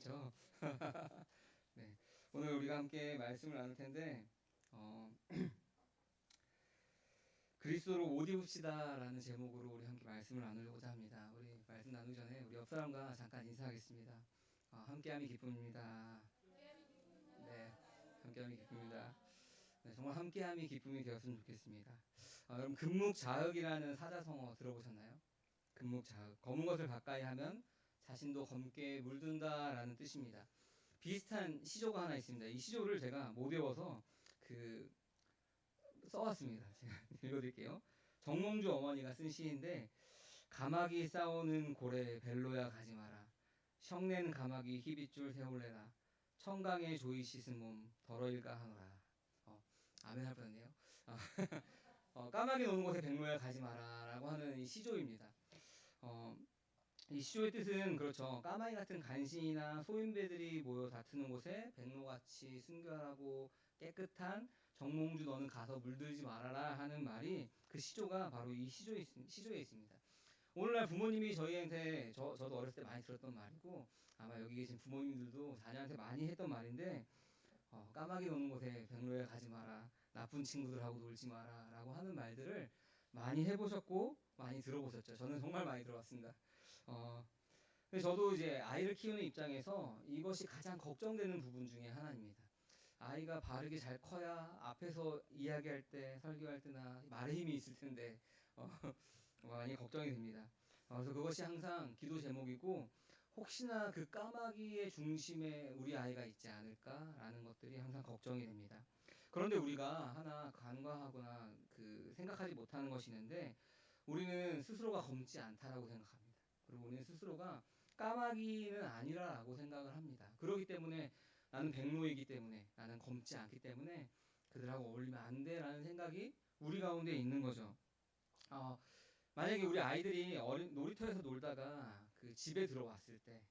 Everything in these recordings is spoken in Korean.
하겠죠. 네, 오늘 우리가 함께 말씀을 나눌 텐데 그리스도로 옷 입읍시다라는 제목으로 우리 함께 말씀을 나누려고자 합니다. 우리 말씀 나누기 전에 우리 옆 사람과 잠깐 인사하겠습니다. 함께함이 기쁨입니다. 네, 함께함이 기쁨입니다. 네, 정말 함께함이 기쁨이 되었으면 좋겠습니다. 여러분 금묵자흑이라는 사자성어 들어보셨나요? 금묵자흑, 검은 것을 가까이 하면 자신도 검게 물든다라는 뜻입니다. 비슷한 시조가 하나 있습니다. 이 시조를 제가 못 외워서 써왔습니다. 제가 읽어드릴게요. 정몽주 어머니가 쓴 시인데, 가마귀 싸우는 고래 벨로야 가지 마라. 성낸 가마귀 희빗줄 세울래라. 청강에 조이 씻은 몸 덜어일까 하노라. 아멘 할 뻔했네요. 까마귀 노는 곳에 백로야 가지 마라 라고 하는 이 시조입니다. 이 시조의 뜻은 그렇죠. 까마귀 같은 간신이나 소인배들이 모여 다투는 곳에 백로같이 순결하고 깨끗한 정몽주 너는 가서 물들지 말아라 하는 말이, 그 시조가 바로 이 시조에 있습니다. 오늘날 부모님이 저희한테 저도 어렸을 때 많이 들었던 말이고, 아마 여기 계신 부모님들도 자녀한테 많이 했던 말인데, 까마귀 노는 곳에 백로에 가지 마라, 나쁜 친구들하고 놀지 마라 라고 하는 말들을 많이 해보셨고 많이 들어보셨죠. 저는 정말 많이 들어봤습니다. 근데 저도 이제 아이를 키우는 입장에서 이것이 가장 걱정되는 부분 중에 하나입니다. 아이가 바르게 잘 커야 앞에서 이야기할 때, 설교할 때나 말에 힘이 있을 텐데 많이 걱정이 됩니다. 그래서 그것이 항상 기도 제목이고, 혹시나 그 까마귀의 중심에 우리 아이가 있지 않을까라는 것들이 항상 걱정이 됩니다. 그런데 우리가 하나 간과하거나 생각하지 못하는 것이 있는데, 우리는 스스로가 검지 않다라고 생각합니다. 그리고 우리는 스스로가 까마귀는 아니라라고 생각을 합니다. 그렇기 때문에 나는 백로이기 때문에, 나는 검지 않기 때문에 그들하고 어울리면 안 돼라는 생각이 우리 가운데 있는 거죠. 만약에 우리 아이들이 놀이터에서 놀다가 집에 들어왔을 때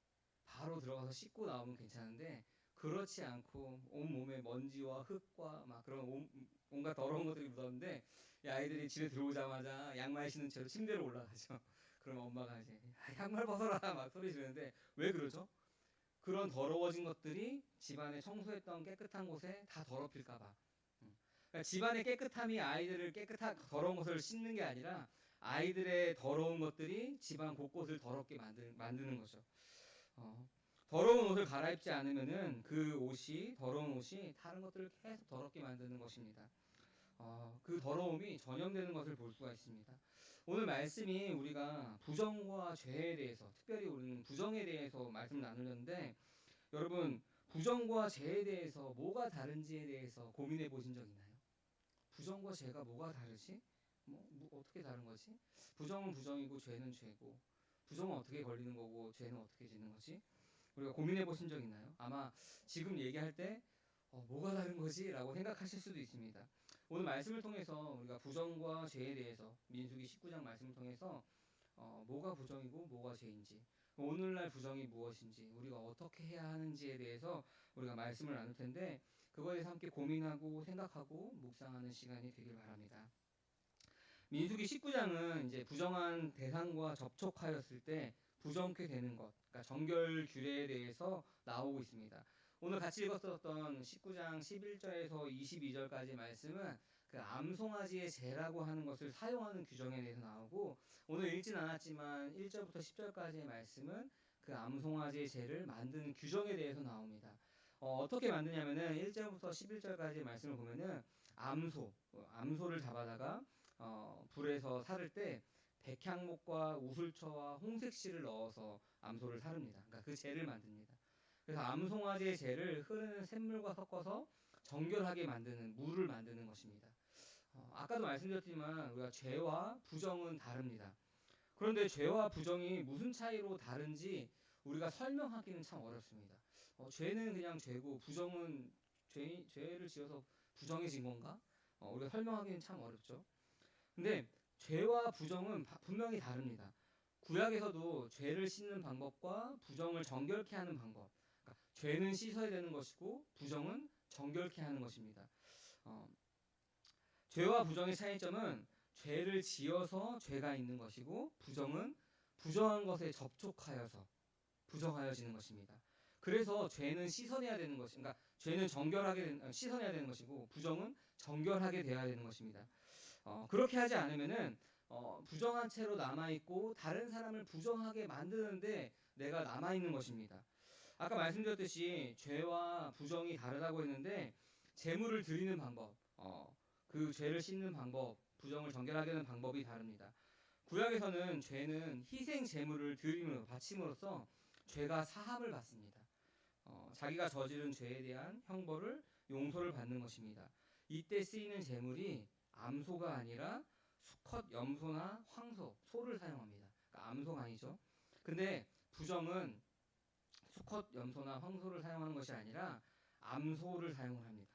바로 들어가서 씻고 나오면 괜찮은데, 그렇지 않고 온몸에 먼지와 흙과 막 그런 온갖 더러운 것들이 묻었는데, 이 아이들이 집에 들어오자마자 양말 신은 채로 침대로 올라가죠. 그러면 엄마가 이제 양말 벗어라 막 소리 지르는데, 왜 그러죠? 그런 더러워진 것들이 집안에 청소했던 깨끗한 곳에 다 더럽힐까봐. 그러니까 집안의 깨끗함이 아이들을 더러운 것을 씻는 게 아니라, 아이들의 더러운 것들이 집안 곳곳을 더럽게 만드는 거죠. 더러운 옷을 갈아입지 않으면은 더러운 옷이 다른 것들을 계속 더럽게 만드는 것입니다. 그 더러움이 전염되는 것을 볼 수가 있습니다. 오늘 말씀이 우리가 부정과 죄에 대해서, 특별히 우리는 부정에 대해서 말씀을 나누는데, 여러분 부정과 죄에 대해서 뭐가 다른지에 대해서 고민해 보신 적 있나요? 부정과 죄가 뭐가 다르지? 어떻게 다른 거지? 부정은 부정이고 죄는 죄고, 부정은 어떻게 걸리는 거고 죄는 어떻게 지는 거지? 우리가 고민해 보신 적 있나요? 아마 지금 얘기할 때 뭐가 다른 거지? 라고 생각하실 수도 있습니다. 오늘 말씀을 통해서 우리가 부정과 죄에 대해서, 민수기 19장 말씀을 통해서 뭐가 부정이고 뭐가 죄인지, 오늘날 부정이 무엇인지, 우리가 어떻게 해야 하는지에 대해서 우리가 말씀을 나눌 텐데, 그거에 대해서 함께 고민하고 생각하고 묵상하는 시간이 되길 바랍니다. 민수기 19장은 이제 부정한 대상과 접촉하였을 때 부정케 되는 것, 그러니까 정결 규례에 대해서 나오고 있습니다. 오늘 같이 읽었었던 19장 11절에서 22절까지 말씀은 암송아지의 제라고 하는 것을 사용하는 규정에 대해서 나오고, 오늘 읽진 않았지만 1절부터 10절까지의 말씀은 그 암송아지의 제를 만드는 규정에 대해서 나옵니다. 어떻게 만드냐면은 1절부터 11절까지의 말씀을 보면은 암소를 잡아다가 불에서 사를 때 백향목과 우슬초와 홍색실을 넣어서 암소를 사릅니다. 그러니까 그 재를 만듭니다. 그래서 암송아지의 재를 흐르는 샘물과 섞어서 정결하게 만드는 물을 만드는 것입니다. 아까도 말씀드렸지만 우리가 죄와 부정은 다릅니다. 그런데 죄와 부정이 무슨 차이로 다른지 우리가 설명하기는 참 어렵습니다. 죄는 그냥 죄고 부정은 죄를 지어서 부정해진 건가? 우리가 설명하기는 참 어렵죠. 근데 죄와 부정은 분명히 다릅니다. 구약에서도 죄를 씻는 방법과 부정을 정결케 하는 방법, 그러니까 죄는 씻어야 되는 것이고 부정은 정결케 하는 것입니다. 죄와 부정의 차이점은 죄를 지어서 죄가 있는 것이고, 부정은 부정한 것에 접촉하여서 부정하여지는 것입니다. 그래서 죄는 씻어내야 되는 것이, 그러니까 죄는 씻어내야 되는 것이고 부정은 정결하게 되어야 되는 것입니다. 그렇게 하지 않으면은 부정한 채로 남아 있고 다른 사람을 부정하게 만드는데 내가 남아 있는 것입니다. 아까 말씀드렸듯이 죄와 부정이 다르다고 했는데 재물을 드리는 방법, 그 죄를 씻는 방법, 부정을 정결하게 하는 방법이 다릅니다. 구약에서는 죄는 희생 제물을 드림으로 바침으로써 죄가 사함을 받습니다. 자기가 저지른 죄에 대한 형벌을 용서를 받는 것입니다. 이때 쓰이는 제물이 암소가 아니라 수컷 염소나 황소, 소를 사용합니다. 그러니까 암소가 아니죠. 근데 부정은 수컷 염소나 황소를 사용하는 것이 아니라 암소를 사용을 합니다.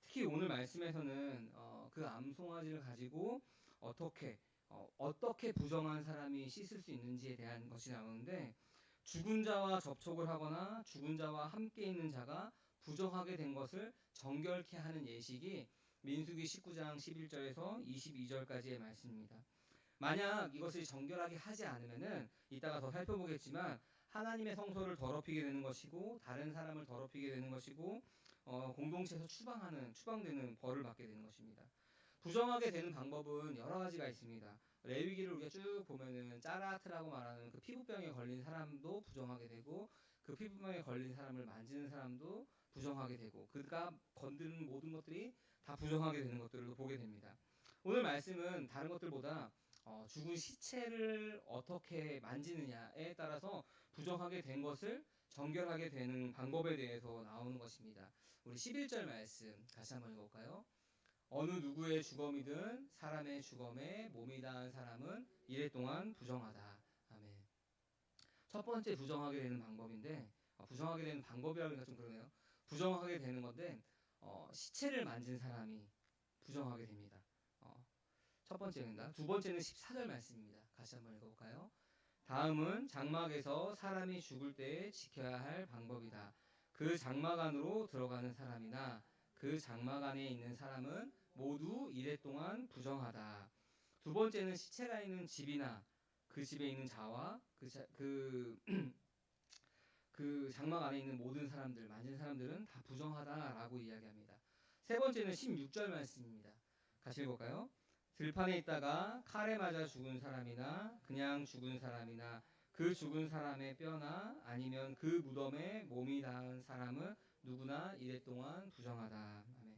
특히 오늘 말씀에서는 그 암송아지를 가지고 어떻게 부정한 사람이 씻을 수 있는지에 대한 것이 나오는데 죽은 자와 접촉을 하거나 죽은 자와 함께 있는 자가 부정하게 된 것을 정결케 하는 예식이 민수기 19장 11절에서 22절까지의 말씀입니다. 만약 이것을 정결하게 하지 않으면은 이따가 더 살펴보겠지만 하나님의 성소를 더럽히게 되는 것이고 다른 사람을 더럽히게 되는 것이고 공동체에서 추방되는 벌을 받게 되는 것입니다. 부정하게 되는 방법은 여러 가지가 있습니다. 레위기를 우리가 쭉 보면은 짜라트라고 말하는 그 피부병에 걸린 사람도 부정하게 되고 그 피부병에 걸린 사람을 만지는 사람도 부정하게 되고 그가 건드는 모든 것들이 다 부정하게 되는 것들을 보게 됩니다. 오늘 말씀은 다른 것들보다 죽은 시체를 어떻게 만지느냐에 따라서 부정하게 된 것을 정결하게 되는 방법에 대해서 나오는 것입니다. 우리 11절 말씀 다시 한번 읽어볼까요? 어느 누구의 주검이든 사람의 주검에 몸이 닿은 사람은 이래 동안 부정하다. 아멘. 첫 번째 부정하게 되는 방법인데 부정하게 되는 방법이라고 하니까 좀 그러네요. 부정하게 되는 건데 시체를 만진 사람이 부정하게 됩니다. 첫 번째입니다. 두 번째는 14절 말씀입니다. 다시 한번 읽어볼까요? 다음은 장막에서 사람이 죽을 때에 지켜야 할 방법이다. 그 장막 안으로 들어가는 사람이나 그 장막 안에 있는 사람은 모두 이래 동안 부정하다. 두 번째는 시체가 있는 집이나 그 집에 있는 자와 그 장막 안에 있는 모든 사람들, 만진 사람들은 다 부정하다라고 이야기합니다. 세 번째는 16절 말씀입니다. 같이 읽어볼까요? 들판에 있다가 칼에 맞아 죽은 사람이나 그냥 죽은 사람이나 그 죽은 사람의 뼈나 아니면 그 무덤에 몸이 닿은 사람은 누구나 이래 동안 부정하다. 아멘.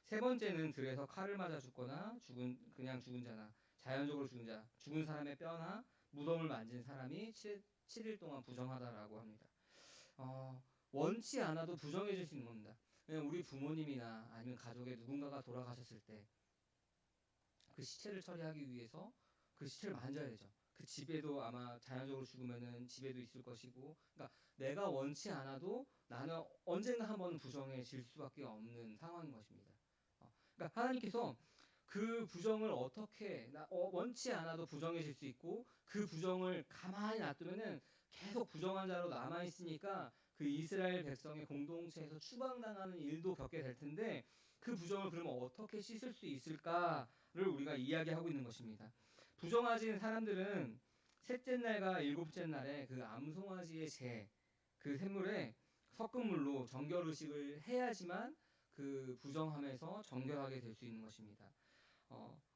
세 번째는 들에서 칼을 맞아 죽거나 그냥 죽은 자나 자연적으로 죽은 자, 죽은 사람의 뼈나 무덤을 만진 사람이 7일 동안 부정하다라고 합니다. 원치 않아도 부정해질 수 있는 겁니다. 왜냐면 우리 부모님이나 아니면 가족의 누군가가 돌아가셨을 때 그 시체를 처리하기 위해서 그 시체를 만져야 되죠. 그 집에도 아마 자연적으로 죽으면은 집에도 있을 것이고, 그러니까 내가 원치 않아도 나는 언젠가 한번 부정해질 수밖에 없는 상황인 것입니다. 그러니까 하나님께서 그 부정을 원치 않아도 부정해질 수 있고 그 부정을 가만히 놔두면은 계속 부정한 자로 남아 있으니까 그 이스라엘 백성의 공동체에서 추방당하는 일도 겪게 될 텐데 그 부정을 그러면 어떻게 씻을 수 있을까를 우리가 이야기하고 있는 것입니다. 부정하진 사람들은 셋째 날과 일곱째 날에 그 암송아지의 그 샘물에 섞은 물로 정결 의식을 해야지만 그 부정함에서 정결하게 될 수 있는 것입니다.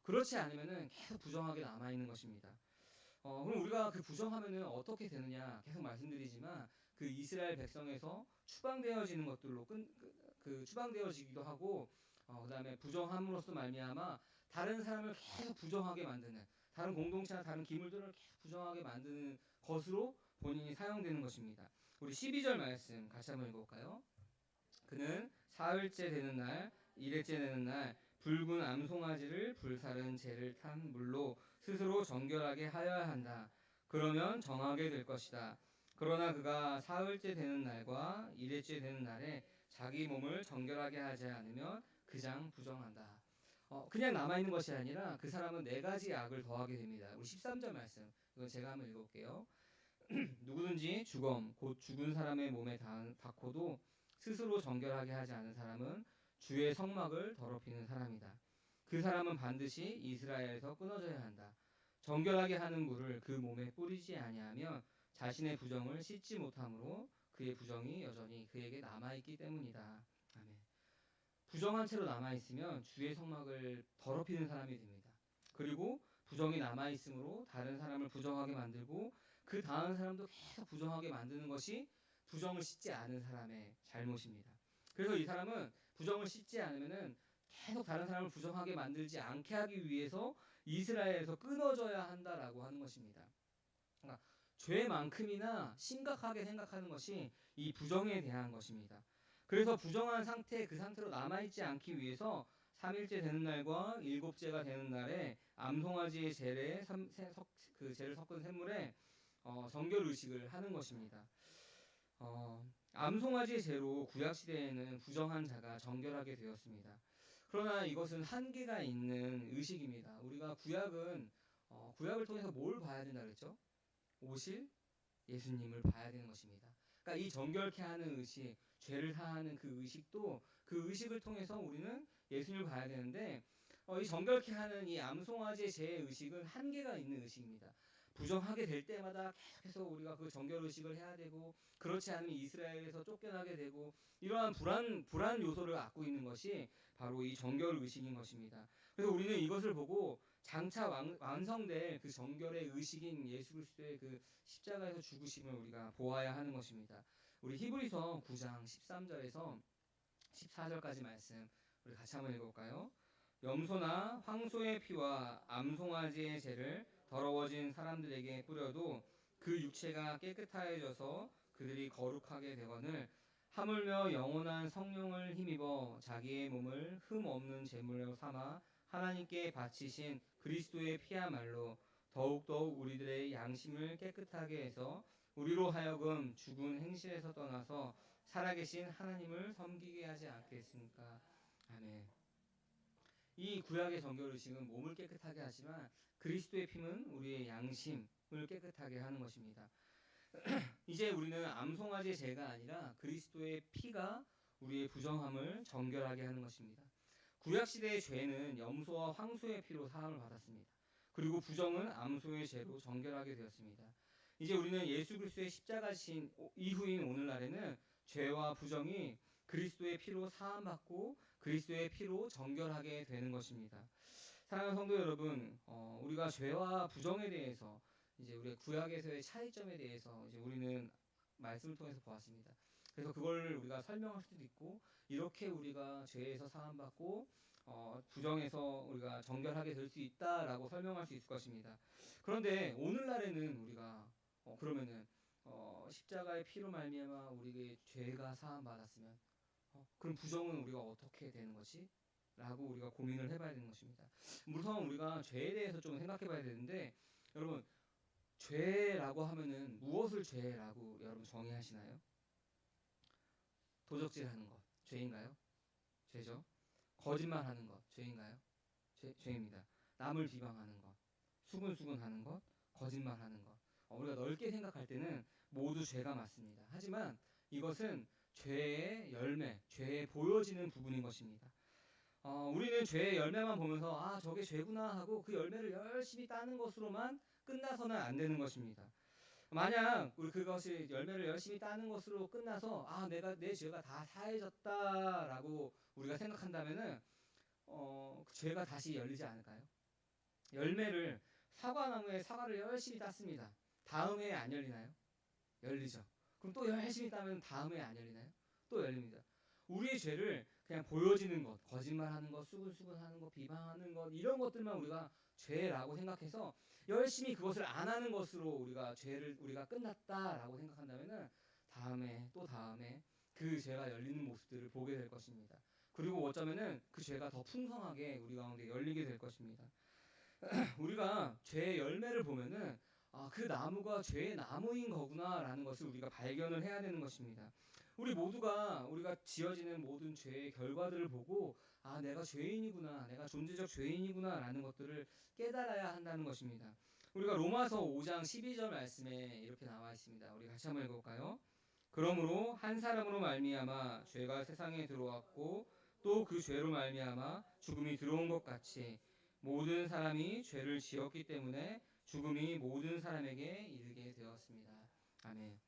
그렇지 않으면은 계속 부정하게 남아 있는 것입니다. 그럼 우리가 그 부정하면은 어떻게 되느냐 계속 말씀드리지만 그 이스라엘 백성에서 추방되어지는 것들로 추방되어지기도 하고 그다음에 부정함으로써 말미암아 다른 사람을 계속 부정하게 만드는 다른 공동체나 다른 기물들을 계속 부정하게 만드는 것으로 본인이 사용되는 것입니다. 우리 12절 말씀 같이 한번 읽어볼까요? 그는 사흘째 되는 날, 일일째 되는 날 붉은 암송아지를 불사른 재를 탄 물로 스스로 정결하게 하여야 한다. 그러면 정하게 될 것이다. 그러나 그가 사흘째 되는 날과 일일째 되는 날에 자기 몸을 정결하게 하지 않으면 그장 부정한다. 그냥 남아있는 것이 아니라 그 사람은 4가지 악을 더하게 됩니다. 우리 13절 말씀 이건 제가 한번 읽어볼게요. 누구든지 곧 죽은 사람의 몸에 닿고도 스스로 정결하게 하지 않은 사람은 주의 성막을 더럽히는 사람이다. 그 사람은 반드시 이스라엘에서 끊어져야 한다. 정결하게 하는 물을 그 몸에 뿌리지 아니하면 자신의 부정을 씻지 못함으로 그의 부정이 여전히 그에게 남아있기 때문이다. 아멘. 부정한 채로 남아있으면 주의 성막을 더럽히는 사람이 됩니다. 그리고 부정이 남아있으므로 다른 사람을 부정하게 만들고 그 다음 사람도 계속 부정하게 만드는 것이 부정을 씻지 않은 사람의 잘못입니다. 그래서 이 사람은 부정을 씻지 않으면은 계속 다른 사람을 부정하게 만들지 않게 하기 위해서 이스라엘에서 끊어져야 한다라고 하는 것입니다. 그러니까 죄만큼이나 심각하게 생각하는 것이 이 부정에 대한 것입니다. 그래서 부정한 상태, 그 상태로 남아있지 않기 위해서 3일째 되는 날과 7째가 되는 날에 암송아지의 재를 섞은 샘물에 정결 의식을 하는 것입니다. 암송아지의 재로 구약 시대에는 부정한 자가 정결하게 되었습니다. 그러나 이것은 한계가 있는 의식입니다. 우리가 구약을 통해서 뭘 봐야 된다 그랬죠? 오실 예수님을 봐야 되는 것입니다. 그러니까 이 정결케 하는 의식, 죄를 사하는 그 의식도 그 의식을 통해서 우리는 예수님을 봐야 되는데 이 정결케 하는 이 암송아지의 죄의 의식은 한계가 있는 의식입니다. 부정하게 될 때마다 계속해서 우리가 그 정결 의식을 해야 되고 그렇지 않으면 이스라엘에서 쫓겨나게 되고 이러한 불안 요소를 갖고 있는 것이 바로 이 정결 의식인 것입니다. 그래서 우리는 이것을 보고 장차 완성될 그 정결의 의식인 예수 그리스도의 그 십자가에서 죽으심을 우리가 보아야 하는 것입니다. 우리 히브리서 9장 13절에서 14절까지 말씀 우리 같이 한번 읽어볼까요? 염소나 황소의 피와 암송아지의 재를 더러워진 사람들에게 뿌려도 그 육체가 깨끗하여져서 그들이 거룩하게 되거늘 하물며 영원한 성령을 힘입어 자기의 몸을 흠 없는 제물로 삼아 하나님께 바치신 그리스도의 피야말로 더욱더욱 우리들의 양심을 깨끗하게 해서 우리로 하여금 죽은 행실에서 떠나서 살아계신 하나님을 섬기게 하지 않겠습니까? 아멘. 이 구약의 정결 의식은 몸을 깨끗하게 하지만 그리스도의 피는 우리의 양심을 깨끗하게 하는 것입니다. 이제 우리는 암송아지의 죄가 아니라 그리스도의 피가 우리의 부정함을 정결하게 하는 것입니다. 구약 시대의 죄는 염소와 황소의 피로 사함을 받았습니다. 그리고 부정은 암소의 죄로 정결하게 되었습니다. 이제 우리는 예수 그리스도의 십자가신 이후인 오늘날에는 죄와 부정이 그리스도의 피로 사함받고 그리스도의 피로 정결하게 되는 것입니다. 사랑하는 성도 여러분, 우리가 죄와 부정에 대해서 이제 우리의 구약에서의 차이점에 대해서 이제 우리는 말씀을 통해서 보았습니다. 그래서 그걸 우리가 설명할 수도 있고 이렇게 우리가 죄에서 사함받고 부정에서 우리가 정결하게 될 수 있다라고 설명할 수 있을 것입니다. 그런데 오늘날에는 우리가 그러면은 십자가의 피로 말미암아 우리에게 죄가 사함 받았으면 그럼 부정은 우리가 어떻게 되는 것이? 라고 우리가 고민을 해봐야 되는 것입니다. 우선 우리가 죄에 대해서 좀 생각해봐야 되는데 여러분 죄라고 하면은 무엇을 죄라고 여러분 정의하시나요? 도적질하는 것 죄인가요? 죄죠. 거짓말하는 것 죄인가요? 죄입니다. 남을 비방하는 것, 수근수근하는 것, 거짓말하는 것. 우리가 넓게 생각할 때는 모두 죄가 맞습니다. 하지만 이것은 죄의 열매, 죄에 보여지는 부분인 것입니다. 우리는 죄의 열매만 보면서 저게 죄구나 하고 그 열매를 열심히 따는 것으로만 끝나서는 안 되는 것입니다. 만약 우리 그것이 열매를 열심히 따는 것으로 끝나서 내 죄가 다 사해졌다라고 우리가 생각한다면은 그 죄가 다시 열리지 않을까요? 열매를 사과나무에 사과를 열심히 땄습니다. 다음 해에 안 열리나요? 열리죠. 그럼 또 열심히 따면 다음 해에 안 열리나요? 또 열립니다. 우리의 죄를 그냥 보여지는 것, 거짓말하는 것, 수근수근하는 것, 비방하는 것 이런 것들만 우리가 죄라고 생각해서 열심히 그것을 안 하는 것으로 우리가 끝났다라고 생각한다면은 다음에 또 다음에 그 죄가 열리는 모습들을 보게 될 것입니다. 그리고 어쩌면은 그 죄가 더 풍성하게 우리 가운데 열리게 될 것입니다. 우리가 죄의 열매를 보면은 그 나무가 죄의 나무인 거구나라는 것을 우리가 발견을 해야 되는 것입니다. 우리가 지어지는 모든 죄의 결과들을 보고 내가 죄인이구나, 내가 존재적 죄인이구나라는 것들을 깨달아야 한다는 것입니다. 우리가 로마서 5장 12절 말씀에 이렇게 나와 있습니다. 우리 같이 한번 읽어볼까요? 그러므로 한 사람으로 말미암아 죄가 세상에 들어왔고 또 그 죄로 말미암아 죽음이 들어온 것 같이 모든 사람이 죄를 지었기 때문에 죽음이 모든 사람에게 이르게 되었습니다. 아멘.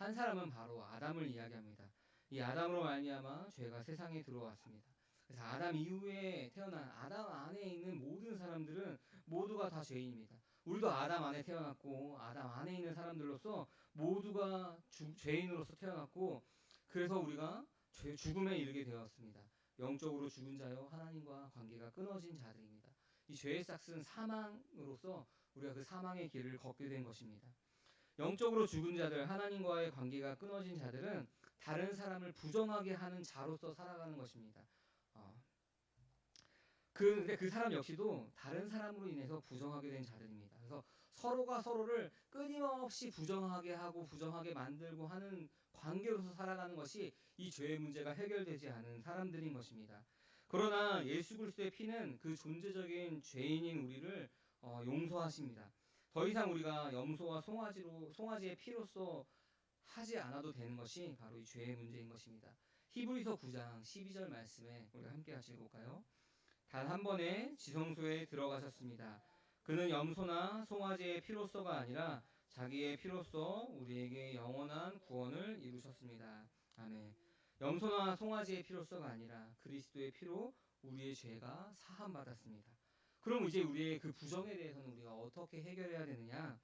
한 사람은 바로 아담을 이야기합니다. 이 아담으로 말미암아 죄가 세상에 들어왔습니다. 그래서 아담 이후에 태어난 아담 안에 있는 모든 사람들은 모두가 다 죄인입니다. 우리도 아담 안에 태어났고 아담 안에 있는 사람들로서 모두가 죄인으로서 태어났고, 그래서 우리가 죽음에 이르게 되었습니다. 영적으로 죽은 자요 하나님과 관계가 끊어진 자들입니다. 이 죄의 싹은 사망으로서 우리가 그 사망의 길을 걷게 된 것입니다. 영적으로 죽은 자들, 하나님과의 관계가 끊어진 자들은 다른 사람을 부정하게 하는 자로서 살아가는 것입니다. 근데 그 사람 역시도 다른 사람으로 인해서 부정하게 된 자들입니다. 그래서 서로가 서로를 끊임없이 부정하게 하고 부정하게 만들고 하는 관계로서 살아가는 것이 이 죄의 문제가 해결되지 않은 사람들인 것입니다. 그러나 예수 그리스도의 피는 그 존재적인 죄인인 우리를 용서하십니다. 더 이상 우리가 염소와 송아지의 피로써 하지 않아도 되는 것이 바로 이 죄의 문제인 것입니다. 히브리서 9장 12절 말씀에 우리가 함께 하실까요? 단 한 번에 지성소에 들어가셨습니다. 그는 염소나 송아지의 피로서가 아니라 자기의 피로써 우리에게 영원한 구원을 이루셨습니다. 아멘. 염소나 송아지의 피로서가 아니라 그리스도의 피로 우리의 죄가 사함 받았습니다. 그럼 이제 우리의 그 부정에 대해서는 우리가 어떻게 해결해야 되느냐?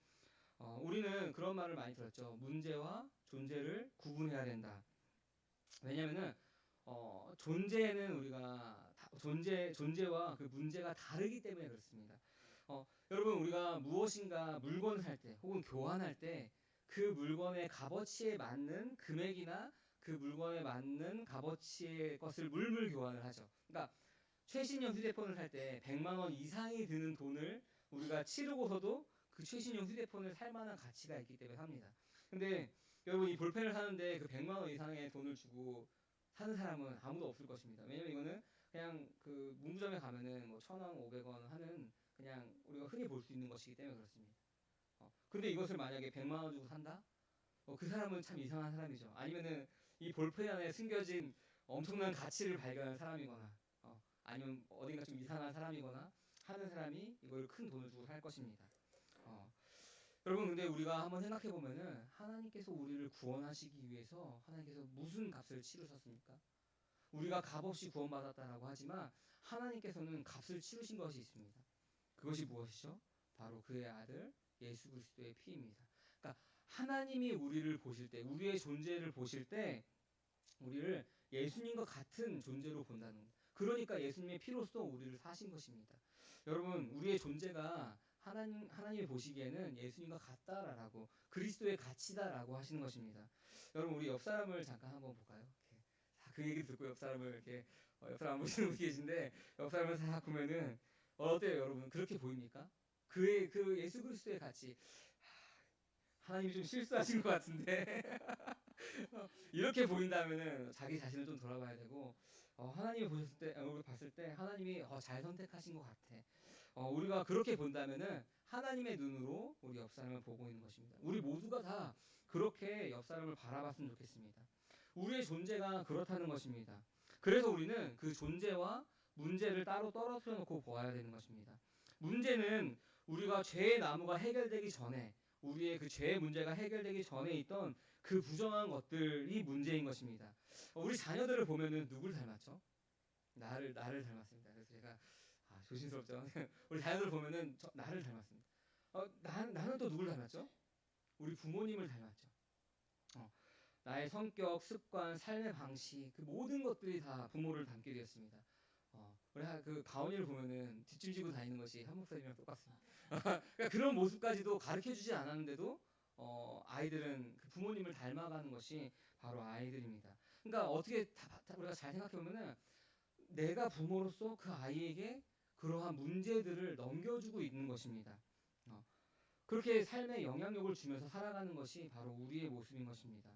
우리는 그런 말을 많이 들었죠. 문제와 존재를 구분해야 된다. 왜냐하면은 존재는 우리가 존재와 그 문제가 다르기 때문에 그렇습니다. 여러분, 우리가 무엇인가 물건을 살 때 혹은 교환할 때 그 물건의 값어치에 맞는 금액이나 그 물건에 맞는 값어치의 것을 물물 교환을 하죠. 그러니까 최신형 휴대폰을 살 때 100만 원 이상이 드는 돈을 우리가 치르고서도 그 최신형 휴대폰을 살 만한 가치가 있기 때문에 삽니다. 근데 여러분, 이 볼펜을 사는데 그 100만 원 이상의 돈을 주고 사는 사람은 아무도 없을 것입니다. 왜냐면 이거는 그냥 그 문구점에 가면은 뭐 1,000원, 500원 하는 그냥 우리가 흔히 볼 수 있는 것이기 때문에 그렇습니다. 근데 이것을 만약에 100만 원 주고 산다? 그 사람은 참 이상한 사람이죠. 아니면은 이 볼펜 안에 숨겨진 엄청난 가치를 발견한 사람이거나, 아니면 어딘가 좀 이상한 사람이거나 하는 사람이 이걸 큰 돈을 주고 살 것입니다. 여러분, 근데 우리가 한번 생각해 보면은 하나님께서 우리를 구원하시기 위해서 하나님께서 무슨 값을 치르셨습니까? 우리가 값없이 구원받았다라고 하지만 하나님께서는 값을 치르신 것이 있습니다. 그것이 무엇이죠? 바로 그의 아들 예수 그리스도의 피입니다. 그러니까 하나님이 우리를 보실 때, 우리의 존재를 보실 때 우리를 예수님과 같은 존재로 본다는 겁니다. 그러니까 예수님의 피로써 우리를 사신 것입니다. 여러분, 우리의 존재가 하나님이 보시기에는 예수님과 같다라고, 그리스도의 가치다라고 하시는 것입니다. 여러분, 우리 옆 사람을 잠깐 한번 볼까요? 그 얘기 듣고 옆 사람을 이렇게 옆 사람 보시는 분이 계신데 옆 사람을 싹 보면은 어때요, 여러분? 그렇게 보입니까? 그 예수 그리스도의 가치, 하나님이 좀 실수하신 것 같은데 이렇게 보인다면은 자기 자신을 좀 돌아봐야 되고, 하나님이 보셨을 때, 우리 봤을 때 하나님이 잘 선택하신 것 같아. 우리가 그렇게 본다면은 하나님의 눈으로 우리 옆 사람을 보고 있는 것입니다. 우리 모두가 다 그렇게 옆 사람을 바라봤으면 좋겠습니다. 우리의 존재가 그렇다는 것입니다. 그래서 우리는 그 존재와 문제를 따로 떨어뜨려 놓고 보아야 되는 것입니다. 문제는 우리가 죄의 나무가 해결되기 전에, 우리의 그 죄의 문제가 해결되기 전에 있던 그 부정한 것들이 문제인 것입니다. 우리 자녀들을 보면은 누굴 닮았죠? 나를 닮았습니다. 그래서 제가 조심스럽죠. 우리 자녀들 보면은 나를 닮았습니다. 나는 또 누굴 닮았죠? 우리 부모님을 닮았죠. 나의 성격, 습관, 삶의 방식, 그 모든 것들이 다 부모를 닮게 되었습니다. 우리 그 가온이를 보면은 뒷짐지고 다니는 것이 한 목사님이랑 똑같습니다. 그러니까 그런 모습까지도 가르쳐주지 않았는데도 아이들은 그 부모님을 닮아가는 것이 바로 아이들입니다. 그러니까 어떻게 우리가 잘 생각해 보면은 내가 부모로서 그 아이에게 그러한 문제들을 넘겨주고 있는 것입니다. 그렇게 삶에 영향력을 주면서 살아가는 것이 바로 우리의 모습인 것입니다.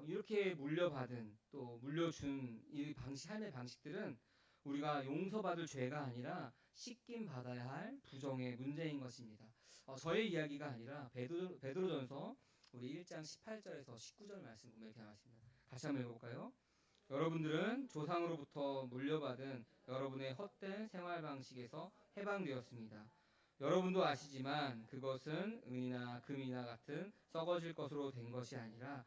이렇게 물려받은, 또 물려준 이 삶의 방식들은 우리가 용서받을 죄가 아니라 씻김 받아야 할 부정의 문제인 것입니다. 저의 이야기가 아니라 베드로전서 우리 1장 18절에서 19절 말씀 보면 이렇게 나왔습니다. 같이 한번 읽어볼까요? 여러분들은 조상으로부터 물려받은 여러분의 헛된 생활 방식에서 해방되었습니다. 여러분도 아시지만 그것은 은이나 금이나 같은 썩어질 것으로 된 것이 아니라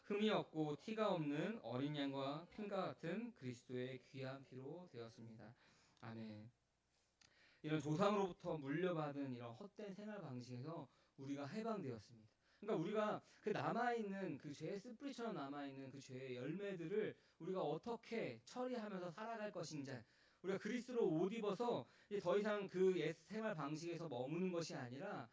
흠이 없고 티가 없는 어린 양과 핀과 같은 그리스도의 귀한 피로 되었습니다. 아멘. 이런 조상으로부터 물려받은 이런 헛된 생활 방식에서 우리가 해방되었습니다. 그러니까 우리가 그 남아있는 그 죄의 쓴뿌리처럼 남아있는 그 죄의 열매들을 우리가 어떻게 처리하면서 살아갈 것인지, 우리가 그리스도로 옷 입어서 이제 더 이상 그 옛 생활 방식에서 머무는 것이 아니라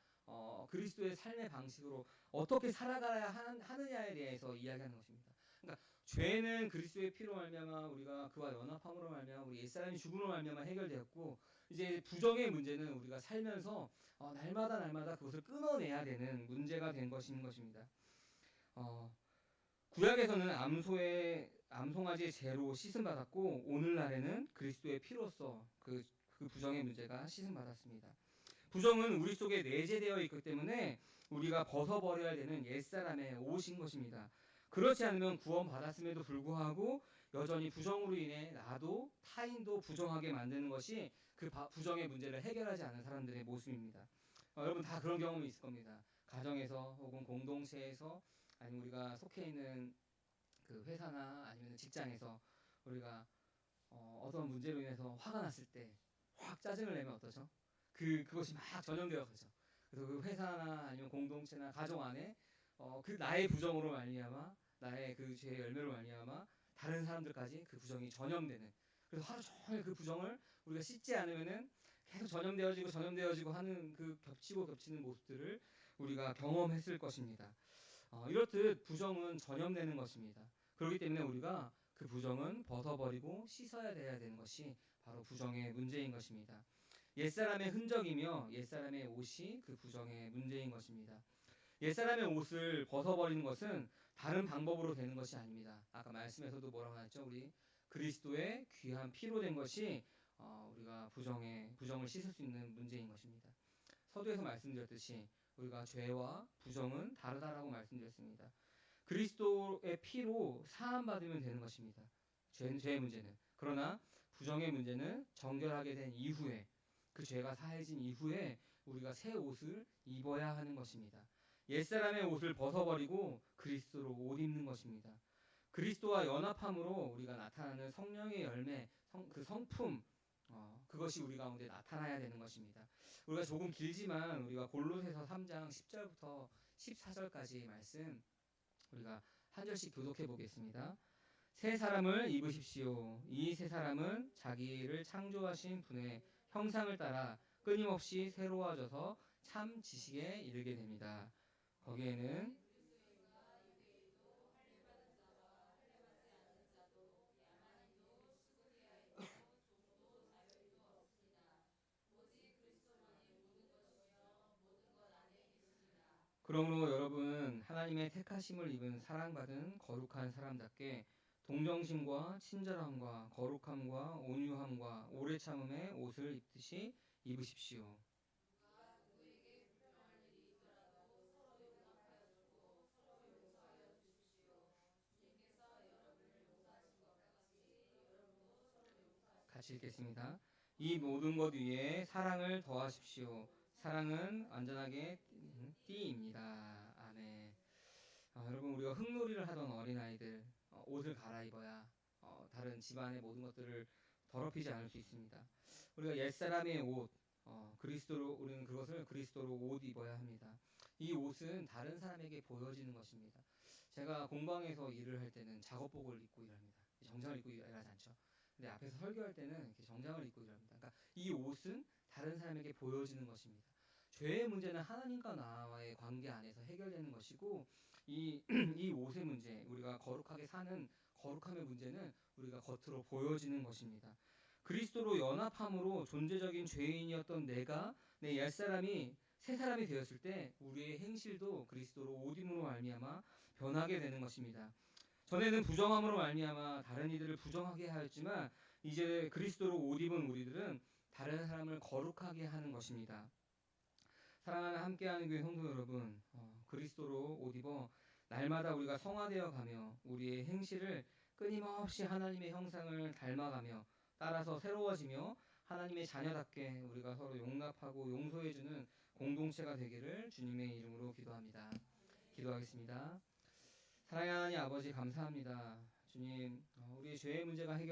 그리스도의 삶의 방식으로 어떻게 살아가야 하느냐에 대해서 이야기하는 것입니다. 그러니까 죄는 그리스도의 피로 말미암아 우리가 그와 연합함으로 말미암아 우리 옛사람이 죽음으로 말미암아 해결되었고, 이제 부정의 문제는 우리가 살면서 날마다 그것을 끊어내야 되는 문제가 된 것입니다. 구약에서는 암송아지의 죄로 씻음 받았고, 오늘날에는 그리스도의 피로써 그 부정의 문제가 씻음 받았습니다. 부정은 우리 속에 내재되어 있기 때문에 우리가 벗어버려야 되는 옛사람의 옷인 것입니다. 그렇지 않으면 구원 받았음에도 불구하고 여전히 부정으로 인해 나도 타인도 부정하게 만드는 것이 그 부정의 문제를 해결하지 않은 사람들의 모습입니다. 여러분 다 그런 경험이 있을 겁니다. 가정에서 혹은 공동체에서, 아니면 우리가 속해 있는 그 회사나 아니면 직장에서 우리가 어떤 문제로 인해서 화가 났을 때 확 짜증을 내면 어떠죠? 그것이 막 전염되어 가죠. 그래서 그 회사나 아니면 공동체나 가정 안에 그 나의 부정으로 말미암아, 나의 그 죄의 열매로 말미암아 다른 사람들까지 그 부정이 전염되는, 그래서 하루 종일 그 부정을 우리가 씻지 않으면은 계속 전염되어지고 하는 그 겹치는 모습들을 우리가 경험했을 것입니다. 이렇듯 부정은 전염되는 것입니다. 그렇기 때문에 우리가 그 부정은 벗어버리고 씻어야 되는 것이 바로 부정의 문제인 것입니다. 옛사람의 흔적이며 옛사람의 옷이 그 부정의 문제인 것입니다. 옛사람의 옷을 벗어버리는 것은 다른 방법으로 되는 것이 아닙니다. 아까 말씀에서도 뭐라고 하셨죠? 우리 그리스도의 귀한 피로 된 것이 우리가 부정을 씻을 수 있는 문제인 것입니다. 서두에서 말씀드렸듯이 우리가 죄와 부정은 다르다라고 말씀드렸습니다. 그리스도의 피로 사함 받으면 되는 것입니다. 죄의 문제는. 그러나 부정의 문제는 정결하게 된 이후에, 그 죄가 사해진 이후에 우리가 새 옷을 입어야 하는 것입니다. 옛사람의 옷을 벗어버리고 그리스도로 옷 입는 것입니다. 그리스도와 연합함으로 우리가 나타나는 성령의 열매, 그 성품, 그것이 우리 가운데 나타나야 되는 것입니다. 우리가 조금 길지만 우리가 골로새서 3장 10절부터 14절까지 말씀 우리가 한 절씩 교독해 보겠습니다. 새 사람을 입으십시오. 이 새 사람은 자기를 창조하신 분의 형상을 따라 끊임없이 새로워져서 참 지식에 이르게 됩니다. 거기에는 그러므로 여러분은 하나님의 택하심을 입은 사랑받은 거룩한 사람답게 동정심과 친절함과 거룩함과 온유함과 오래 참음의 옷을 입듯이 입으십시오. 같이 읽겠습니다. 이 모든 것 위에 사랑을 더하십시오. 사랑은 완전하게 띠입니다. 아멘. 여러분, 우리가 흙놀이를 하던 어린아이들 옷을 갈아입어야 다른 집안의 모든 것들을 더럽히지 않을 수 있습니다. 우리가 옛사람의 옷, 우리는 그것을 그리스도로 옷 입어야 합니다. 이 옷은 다른 사람에게 보여지는 것입니다. 제가 공방에서 일을 할 때는 작업복을 입고 일합니다. 정장을 입고 일하지 않죠. 근데 앞에서 설교할 때는 이렇게 정장을 입고 일합니다. 그러니까 이 옷은 다른 사람에게 보여지는 것입니다. 죄의 문제는 하나님과 나와의 관계 안에서 해결되는 것이고, 이 옷의 문제, 우리가 거룩하게 사는 거룩함의 문제는 우리가 겉으로 보여지는 것입니다. 그리스도로 연합함으로 존재적인 죄인이었던 내 옛사람이 새 사람이 되었을 때 우리의 행실도 그리스도로 옷 입음으로 말미암아 변하게 되는 것입니다. 전에는 부정함으로 말미암아 다른 이들을 부정하게 하였지만 이제 그리스도로 옷 입은 우리들은 다른 사람을 거룩하게 하는 것입니다. 사랑하는 함께하는 교회 성도 여러분, 그리스도로 옷 입어 날마다 우리가 성화되어 가며 우리의 행실을 끊임없이 하나님의 형상을 닮아가며 따라서 새로워지며 하나님의 자녀답게 우리가 서로 용납하고 용서해주는 공동체가 되기를 주님의 이름으로 기도합니다. 기도하겠습니다. 사랑하는 하나님 아버지 감사합니다. 주님, 우리의 죄의 문제가 해결